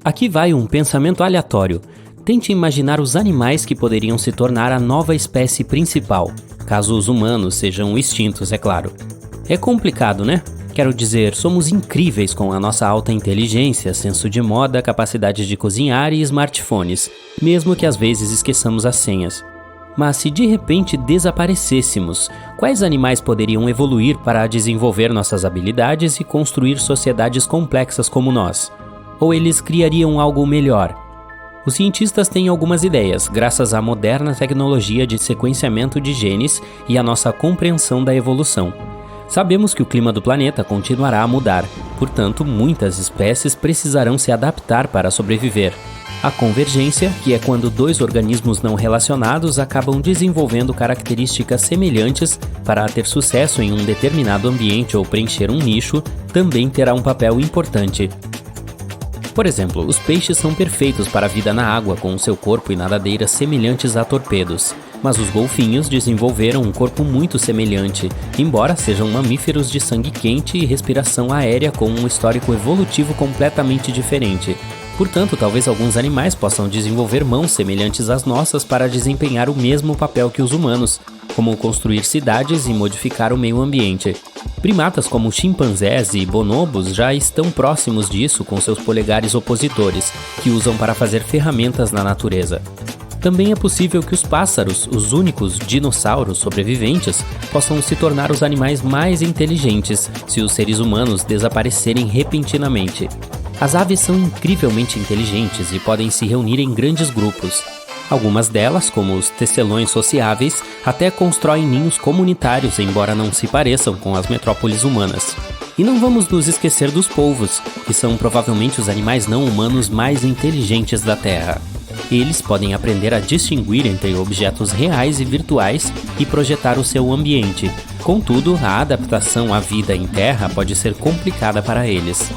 Aqui vai um pensamento aleatório. Tente imaginar os animais que poderiam se tornar a nova espécie principal, caso os humanos sejam extintos, é claro. É complicado, né? Quero dizer, somos incríveis com a nossa alta inteligência, senso de moda, capacidade de cozinhar e smartphones, mesmo que às vezes esqueçamos as senhas. Mas se de repente desaparecêssemos, quais animais poderiam evoluir para desenvolver nossas habilidades e construir sociedades complexas como nós? Ou eles criariam algo melhor? Os cientistas têm algumas ideias, graças à moderna tecnologia de sequenciamento de genes e à nossa compreensão da evolução. Sabemos que o clima do planeta continuará a mudar, portanto, muitas espécies precisarão se adaptar para sobreviver. A convergência, que é quando dois organismos não relacionados acabam desenvolvendo características semelhantes para ter sucesso em um determinado ambiente ou preencher um nicho, também terá um papel importante. Por exemplo, os peixes são perfeitos para a vida na água, com seu corpo e nadadeiras semelhantes a torpedos. Mas os golfinhos desenvolveram um corpo muito semelhante, embora sejam mamíferos de sangue quente e respiração aérea com um histórico evolutivo completamente diferente. Portanto, talvez alguns animais possam desenvolver mãos semelhantes às nossas para desempenhar o mesmo papel que os humanos, como construir cidades e modificar o meio ambiente. Primatas como chimpanzés e bonobos já estão próximos disso com seus polegares opositores, que usam para fazer ferramentas na natureza. Também é possível que os pássaros, os únicos dinossauros sobreviventes, possam se tornar os animais mais inteligentes se os seres humanos desaparecerem repentinamente. As aves são incrivelmente inteligentes e podem se reunir em grandes grupos. Algumas delas, como os tecelões sociáveis, até constroem ninhos comunitários, embora não se pareçam com as metrópoles humanas. E não vamos nos esquecer dos polvos, que são provavelmente os animais não humanos mais inteligentes da Terra. Eles podem aprender a distinguir entre objetos reais e virtuais e projetar o seu ambiente. Contudo, a adaptação à vida em terra pode ser complicada para eles.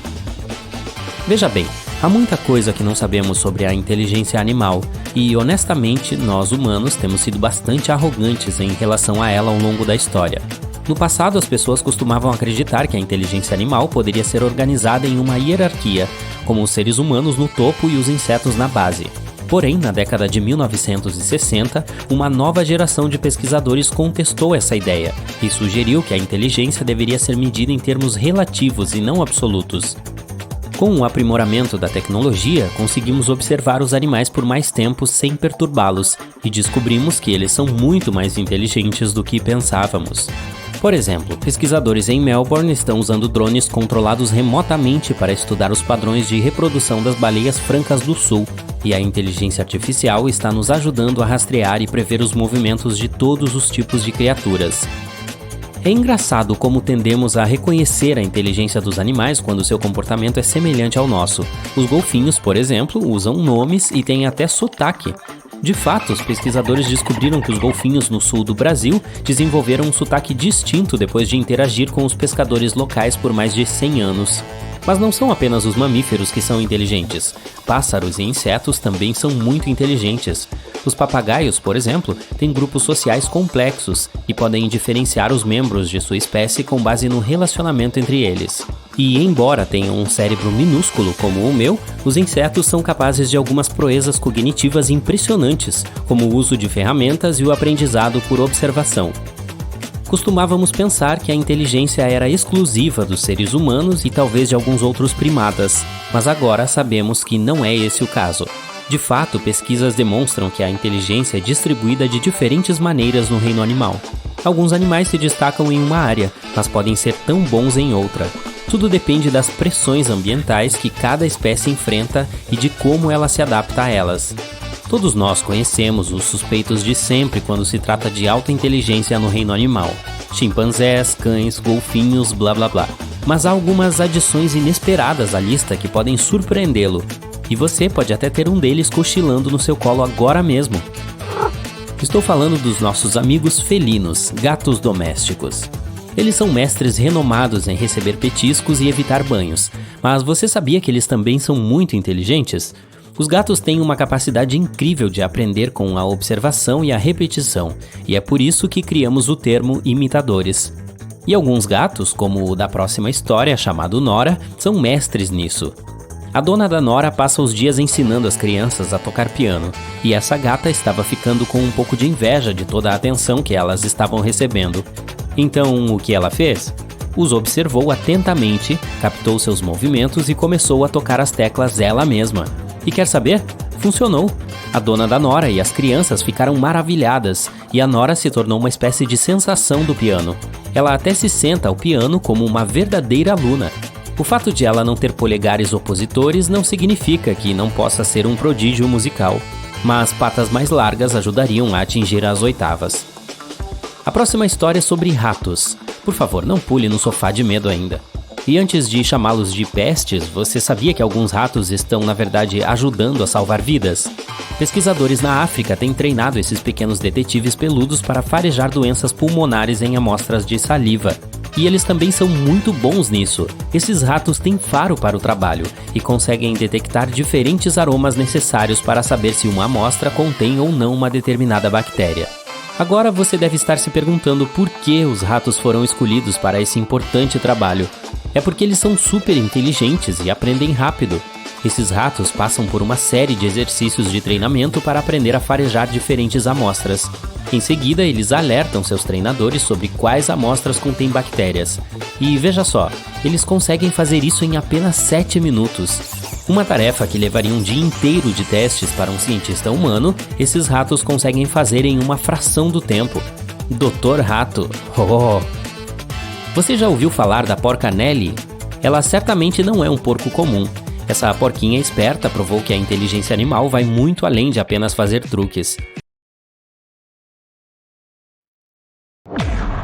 Veja bem, há muita coisa que não sabemos sobre a inteligência animal e, honestamente, nós humanos temos sido bastante arrogantes em relação a ela ao longo da história. No passado, as pessoas costumavam acreditar que a inteligência animal poderia ser organizada em uma hierarquia, como os seres humanos no topo e os insetos na base. Porém, na década de 1960, uma nova geração de pesquisadores contestou essa ideia e sugeriu que a inteligência deveria ser medida em termos relativos e não absolutos. Com o aprimoramento da tecnologia, conseguimos observar os animais por mais tempo sem perturbá-los e descobrimos que eles são muito mais inteligentes do que pensávamos. Por exemplo, pesquisadores em Melbourne estão usando drones controlados remotamente para estudar os padrões de reprodução das baleias francas do sul, e a inteligência artificial está nos ajudando a rastrear e prever os movimentos de todos os tipos de criaturas. É engraçado como tendemos a reconhecer a inteligência dos animais quando seu comportamento é semelhante ao nosso. Os golfinhos, por exemplo, usam nomes e têm até sotaque. De fato, os pesquisadores descobriram que os golfinhos no sul do Brasil desenvolveram um sotaque distinto depois de interagir com os pescadores locais por mais de 100 anos. Mas não são apenas os mamíferos que são inteligentes. Pássaros e insetos também são muito inteligentes. Os papagaios, por exemplo, têm grupos sociais complexos e podem diferenciar os membros de sua espécie com base no relacionamento entre eles. E, embora tenham um cérebro minúsculo como o meu, os insetos são capazes de algumas proezas cognitivas impressionantes, como o uso de ferramentas e o aprendizado por observação. Costumávamos pensar que a inteligência era exclusiva dos seres humanos e talvez de alguns outros primatas, mas agora sabemos que não é esse o caso. De fato, pesquisas demonstram que a inteligência é distribuída de diferentes maneiras no reino animal. Alguns animais se destacam em uma área, mas podem ser tão bons em outra. Tudo depende das pressões ambientais que cada espécie enfrenta e de como ela se adapta a elas. Todos nós conhecemos os suspeitos de sempre quando se trata de alta inteligência no reino animal. Chimpanzés, cães, golfinhos, blá blá blá. Mas há algumas adições inesperadas à lista que podem surpreendê-lo. E você pode até ter um deles cochilando no seu colo agora mesmo. Estou falando dos nossos amigos felinos, gatos domésticos. Eles são mestres renomados em receber petiscos e evitar banhos. Mas você sabia que eles também são muito inteligentes? Os gatos têm uma capacidade incrível de aprender com a observação e a repetição, e é por isso que criamos o termo imitadores. E alguns gatos, como o da próxima história, chamado Nora, são mestres nisso. A dona da Nora passa os dias ensinando as crianças a tocar piano, e essa gata estava ficando com um pouco de inveja de toda a atenção que elas estavam recebendo. Então, o que ela fez? Os observou atentamente, captou seus movimentos e começou a tocar as teclas ela mesma. E quer saber? Funcionou! A dona da Nora e as crianças ficaram maravilhadas, e a Nora se tornou uma espécie de sensação do piano. Ela até se senta ao piano como uma verdadeira aluna. O fato de ela não ter polegares opositores não significa que não possa ser um prodígio musical, mas patas mais largas ajudariam a atingir as oitavas. A próxima história é sobre ratos. Por favor, não pule no sofá de medo ainda. E antes de chamá-los de pestes, você sabia que alguns ratos estão, na verdade, ajudando a salvar vidas? Pesquisadores na África têm treinado esses pequenos detetives peludos para farejar doenças pulmonares em amostras de saliva. E eles também são muito bons nisso. Esses ratos têm faro para o trabalho e conseguem detectar diferentes aromas necessários para saber se uma amostra contém ou não uma determinada bactéria. Agora você deve estar se perguntando por que os ratos foram escolhidos para esse importante trabalho. É porque eles são super inteligentes e aprendem rápido. Esses ratos passam por uma série de exercícios de treinamento para aprender a farejar diferentes amostras. Em seguida, eles alertam seus treinadores sobre quais amostras contêm bactérias. E veja só, eles conseguem fazer isso em apenas 7 minutos. Uma tarefa que levaria um dia inteiro de testes para um cientista humano, esses ratos conseguem fazer em uma fração do tempo. Dr. Rato. Oh! Você já ouviu falar da porca Nelly? Ela certamente não é um porco comum. Essa porquinha esperta provou que a inteligência animal vai muito além de apenas fazer truques.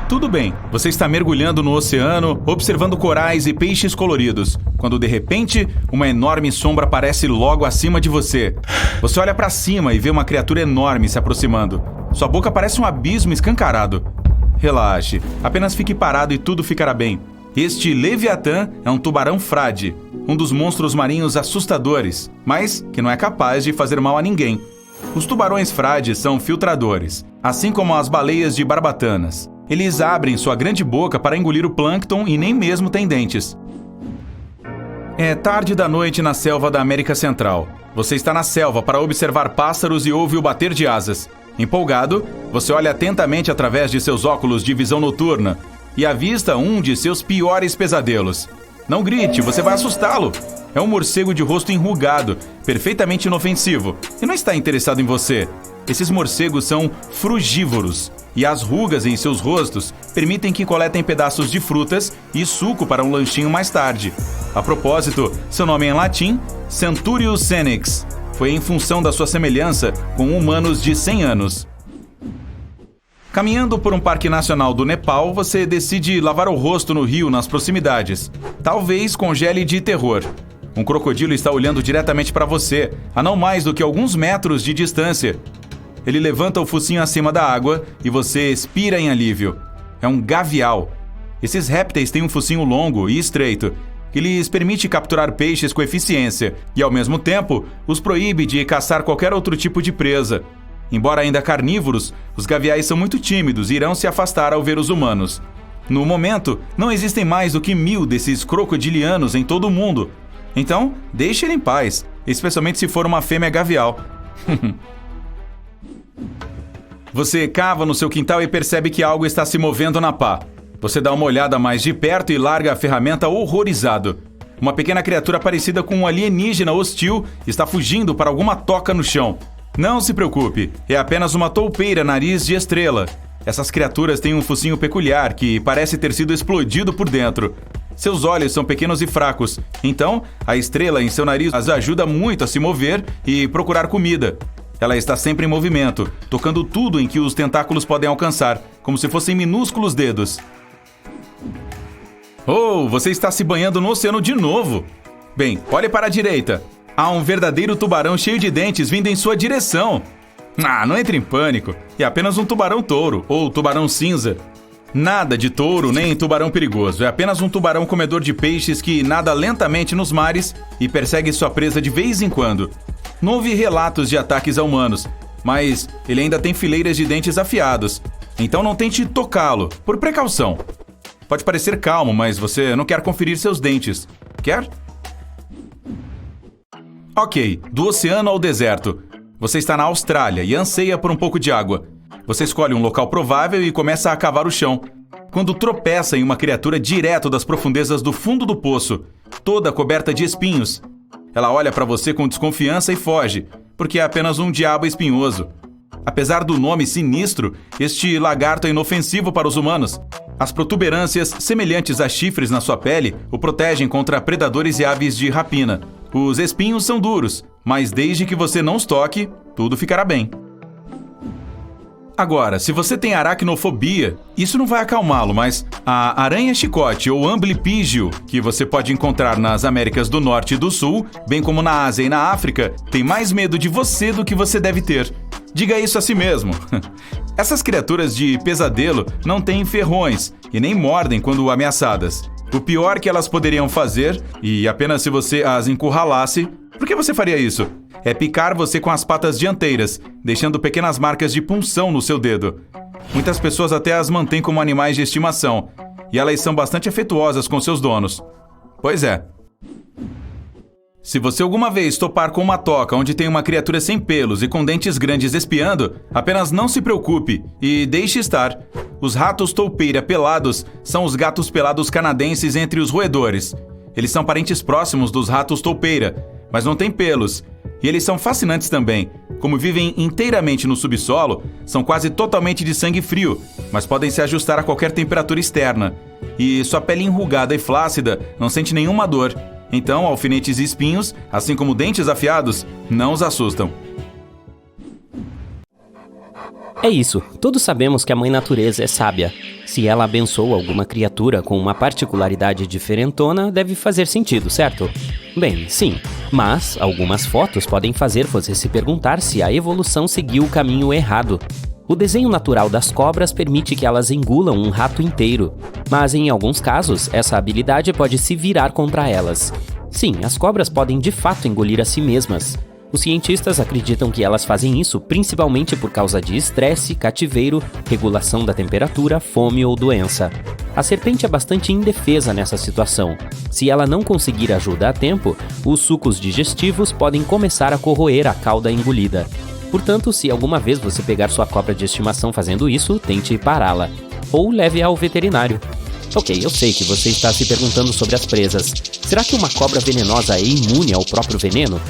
Tudo bem, você está mergulhando no oceano, observando corais e peixes coloridos, quando de repente, uma enorme sombra aparece logo acima de você. Você olha para cima e vê uma criatura enorme se aproximando. Sua boca parece um abismo escancarado. Relaxe, apenas fique parado e tudo ficará bem. Este Leviatã é um tubarão frade, um dos monstros marinhos assustadores, mas que não é capaz de fazer mal a ninguém. Os tubarões frades são filtradores, assim como as baleias de barbatanas. Eles abrem sua grande boca para engolir o plâncton e nem mesmo têm dentes. É tarde da noite na selva da América Central. Você está na selva para observar pássaros e ouve o bater de asas. Empolgado, você olha atentamente através de seus óculos de visão noturna e avista um de seus piores pesadelos. Não grite, você vai assustá-lo. É um morcego de rosto enrugado, perfeitamente inofensivo, e não está interessado em você. Esses morcegos são frugívoros, e as rugas em seus rostos permitem que coletem pedaços de frutas e suco para um lanchinho mais tarde. A propósito, seu nome é em latim, Centurius senex, foi em função da sua semelhança com humanos de 100 anos. Caminhando por um parque nacional do Nepal, você decide lavar o rosto no rio nas proximidades. Talvez congele de terror. Um crocodilo está olhando diretamente para você, a não mais do que alguns metros de distância. Ele levanta o focinho acima da água e você expira em alívio. É um gavial. Esses répteis têm um focinho longo e estreito, que lhes permite capturar peixes com eficiência e, ao mesmo tempo, os proíbe de caçar qualquer outro tipo de presa. Embora ainda carnívoros, os gaviais são muito tímidos e irão se afastar ao ver os humanos. No momento, não existem mais do que 1000 desses crocodilianos em todo o mundo. Então, deixe ele em paz, especialmente se for uma fêmea gavial. Você cava no seu quintal e percebe que algo está se movendo na pá. Você dá uma olhada mais de perto e larga a ferramenta horrorizado. Uma pequena criatura parecida com um alienígena hostil está fugindo para alguma toca no chão. Não se preocupe, é apenas uma toupeira nariz de estrela. Essas criaturas têm um focinho peculiar que parece ter sido explodido por dentro. Seus olhos são pequenos e fracos, então a estrela em seu nariz as ajuda muito a se mover e procurar comida. Ela está sempre em movimento, tocando tudo em que os tentáculos podem alcançar, como se fossem minúsculos dedos. Oh, você está se banhando no oceano de novo! Bem, olhe para a direita. Há um verdadeiro tubarão cheio de dentes vindo em sua direção. Não entre em pânico. É apenas um tubarão-touro, ou tubarão cinza. Nada de touro nem tubarão perigoso. É apenas um tubarão comedor de peixes que nada lentamente nos mares e persegue sua presa de vez em quando. Não houve relatos de ataques a humanos, mas ele ainda tem fileiras de dentes afiados. Então não tente tocá-lo, por precaução. Pode parecer calmo, mas você não quer conferir seus dentes. Quer? Ok, do oceano ao deserto. Você está na Austrália e anseia por um pouco de água. Você escolhe um local provável e começa a cavar o chão. Quando tropeça em uma criatura direto das profundezas do fundo do poço, toda coberta de espinhos. Ela olha para você com desconfiança e foge, porque é apenas um diabo espinhoso. Apesar do nome sinistro, este lagarto é inofensivo para os humanos. As protuberâncias, semelhantes a chifres na sua pele, o protegem contra predadores e aves de rapina. Os espinhos são duros, mas desde que você não os toque, tudo ficará bem. Agora, se você tem aracnofobia, isso não vai acalmá-lo, mas a aranha-chicote ou amblypígio, que você pode encontrar nas Américas do Norte e do Sul, bem como na Ásia e na África, tem mais medo de você do que você deve ter. Diga isso a si mesmo. Essas criaturas de pesadelo não têm ferrões e nem mordem quando ameaçadas. O pior que elas poderiam fazer, e apenas se você as encurralasse, por que você faria isso? É picar você com as patas dianteiras, deixando pequenas marcas de punção no seu dedo. Muitas pessoas até as mantêm como animais de estimação, e elas são bastante afetuosas com seus donos. Pois é. Se você alguma vez topar com uma toca onde tem uma criatura sem pelos e com dentes grandes espiando, apenas não se preocupe e deixe estar. Os ratos toupeira pelados são os gatos pelados canadenses entre os roedores. Eles são parentes próximos dos ratos toupeira, mas não têm pelos. E eles são fascinantes também. Como vivem inteiramente no subsolo, são quase totalmente de sangue frio, mas podem se ajustar a qualquer temperatura externa. E sua pele enrugada e flácida não sente nenhuma dor. Então, alfinetes e espinhos, assim como dentes afiados, não os assustam. É isso, todos sabemos que a Mãe Natureza é sábia. Se ela abençoa alguma criatura com uma particularidade diferentona, deve fazer sentido, certo? Bem, sim, mas algumas fotos podem fazer você se perguntar se a evolução seguiu o caminho errado. O desenho natural das cobras permite que elas engulam um rato inteiro, mas em alguns casos, essa habilidade pode se virar contra elas. Sim, as cobras podem de fato engolir a si mesmas. Os cientistas acreditam que elas fazem isso principalmente por causa de estresse, cativeiro, regulação da temperatura, fome ou doença. A serpente é bastante indefesa nessa situação. Se ela não conseguir ajuda a tempo, os sucos digestivos podem começar a corroer a cauda engolida. Portanto, se alguma vez você pegar sua cobra de estimação fazendo isso, tente pará-la. Ou leve-a ao veterinário. Ok, eu sei que você está se perguntando sobre as presas. Será que uma cobra venenosa é imune ao próprio veneno?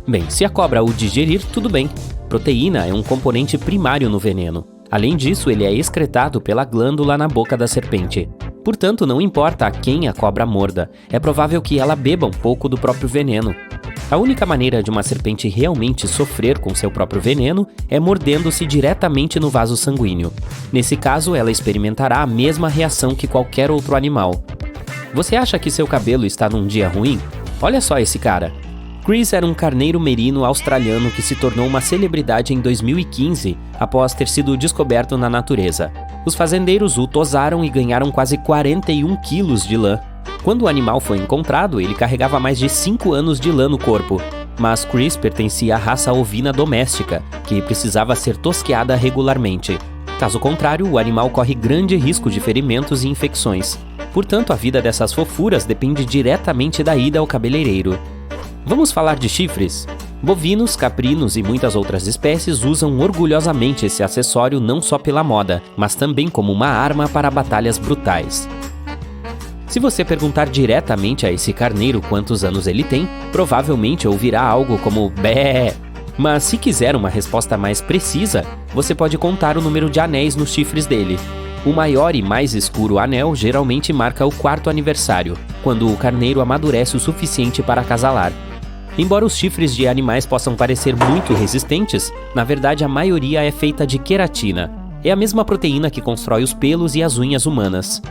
Bem, se a cobra o digerir, tudo bem. Proteína é um componente primário no veneno. Além disso, ele é excretado pela glândula na boca da serpente. Portanto, não importa a quem a cobra morda, é provável que ela beba um pouco do próprio veneno. A única maneira de uma serpente realmente sofrer com seu próprio veneno é mordendo-se diretamente no vaso sanguíneo. Nesse caso, ela experimentará a mesma reação que qualquer outro animal. Você acha que seu cabelo está num dia ruim? Olha só esse cara. Chris era um carneiro merino australiano que se tornou uma celebridade em 2015 após ter sido descoberto na natureza. Os fazendeiros o tosaram e ganharam quase 41 quilos de lã. Quando o animal foi encontrado, ele carregava mais de 5 anos de lã no corpo. Mas Chris pertencia à raça ovina doméstica, que precisava ser tosqueada regularmente. Caso contrário, o animal corre grande risco de ferimentos e infecções. Portanto, a vida dessas fofuras depende diretamente da ida ao cabeleireiro. Vamos falar de chifres? Bovinos, caprinos e muitas outras espécies usam orgulhosamente esse acessório não só pela moda, mas também como uma arma para batalhas brutais. Se você perguntar diretamente a esse carneiro quantos anos ele tem, provavelmente ouvirá algo como bé. Mas se quiser uma resposta mais precisa, você pode contar o número de anéis nos chifres dele. O maior e mais escuro anel geralmente marca o 4º aniversário, quando o carneiro amadurece o suficiente para acasalar. Embora os chifres de animais possam parecer muito resistentes, na verdade a maioria é feita de queratina. É a mesma proteína que constrói os pelos e as unhas humanas.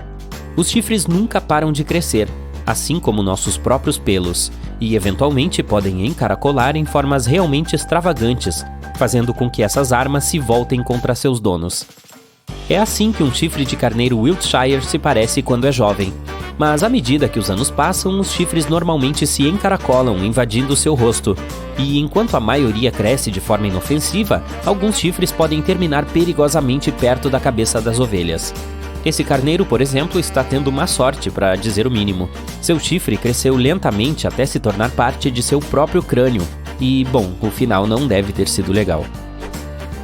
Os chifres nunca param de crescer, assim como nossos próprios pelos, e eventualmente podem encaracolar em formas realmente extravagantes, fazendo com que essas armas se voltem contra seus donos. É assim que um chifre de carneiro Wiltshire se parece quando é jovem. Mas à medida que os anos passam, os chifres normalmente se encaracolam, invadindo seu rosto. E enquanto a maioria cresce de forma inofensiva, alguns chifres podem terminar perigosamente perto da cabeça das ovelhas. Esse carneiro, por exemplo, está tendo má sorte, para dizer o mínimo. Seu chifre cresceu lentamente até se tornar parte de seu próprio crânio. E, bom, o final não deve ter sido legal.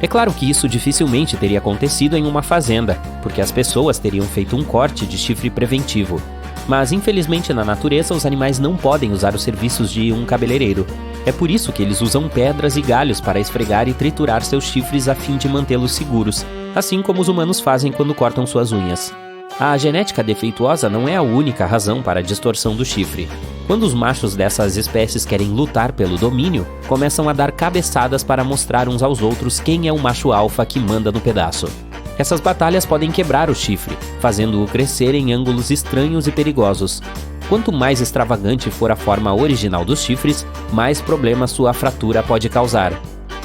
É claro que isso dificilmente teria acontecido em uma fazenda, porque as pessoas teriam feito um corte de chifre preventivo. Mas, infelizmente, na natureza, os animais não podem usar os serviços de um cabeleireiro. É por isso que eles usam pedras e galhos para esfregar e triturar seus chifres a fim de mantê-los seguros, assim como os humanos fazem quando cortam suas unhas. A genética defeituosa não é a única razão para a distorção do chifre. Quando os machos dessas espécies querem lutar pelo domínio, começam a dar cabeçadas para mostrar uns aos outros quem é o macho alfa que manda no pedaço. Essas batalhas podem quebrar o chifre, fazendo-o crescer em ângulos estranhos e perigosos. Quanto mais extravagante for a forma original dos chifres, mais problemas sua fratura pode causar.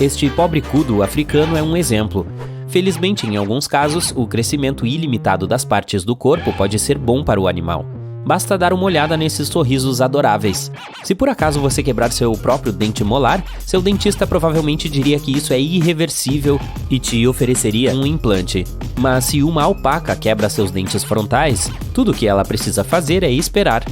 Este pobre cudo africano é um exemplo. Felizmente, em alguns casos, o crescimento ilimitado das partes do corpo pode ser bom para o animal. Basta dar uma olhada nesses sorrisos adoráveis. Se por acaso você quebrar seu próprio dente molar, seu dentista provavelmente diria que isso é irreversível e te ofereceria um implante. Mas se uma alpaca quebra seus dentes frontais, tudo o que ela precisa fazer é esperar.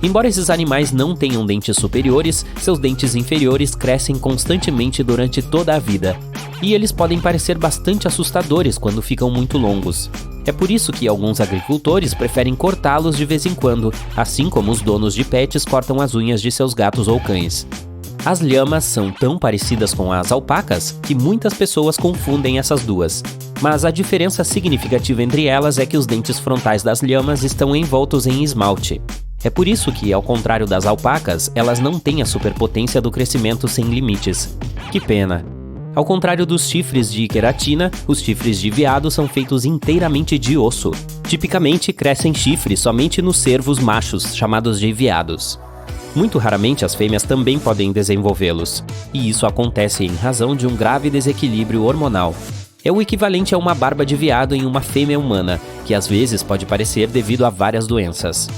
Embora esses animais não tenham dentes superiores, seus dentes inferiores crescem constantemente durante toda a vida. E eles podem parecer bastante assustadores quando ficam muito longos. É por isso que alguns agricultores preferem cortá-los de vez em quando, assim como os donos de pets cortam as unhas de seus gatos ou cães. As lhamas são tão parecidas com as alpacas que muitas pessoas confundem essas duas. Mas a diferença significativa entre elas é que os dentes frontais das lhamas estão envoltos em esmalte. É por isso que, ao contrário das alpacas, elas não têm a superpotência do crescimento sem limites. Que pena! Ao contrário dos chifres de queratina, os chifres de veado são feitos inteiramente de osso. Tipicamente, crescem chifres somente nos cervos machos, chamados de veados. Muito raramente as fêmeas também podem desenvolvê-los, e isso acontece em razão de um grave desequilíbrio hormonal. É o equivalente a uma barba de veado em uma fêmea humana, que às vezes pode parecer devido a várias doenças.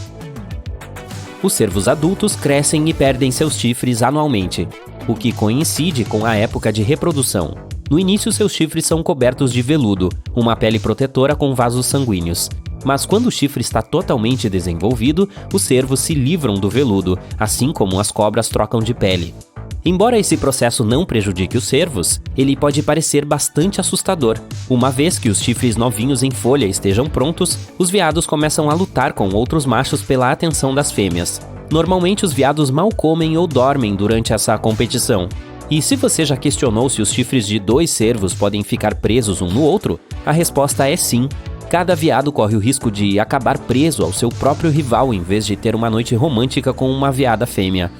Os cervos adultos crescem e perdem seus chifres anualmente, o que coincide com a época de reprodução. No início, seus chifres são cobertos de veludo, uma pele protetora com vasos sanguíneos. Mas quando o chifre está totalmente desenvolvido, os cervos se livram do veludo, assim como as cobras trocam de pele. Embora esse processo não prejudique os cervos, ele pode parecer bastante assustador. Uma vez que os chifres novinhos em folha estejam prontos, os veados começam a lutar com outros machos pela atenção das fêmeas. Normalmente os veados mal comem ou dormem durante essa competição. E se você já questionou se os chifres de dois cervos podem ficar presos um no outro, a resposta é sim. Cada veado corre o risco de acabar preso ao seu próprio rival em vez de ter uma noite romântica com uma veada fêmea.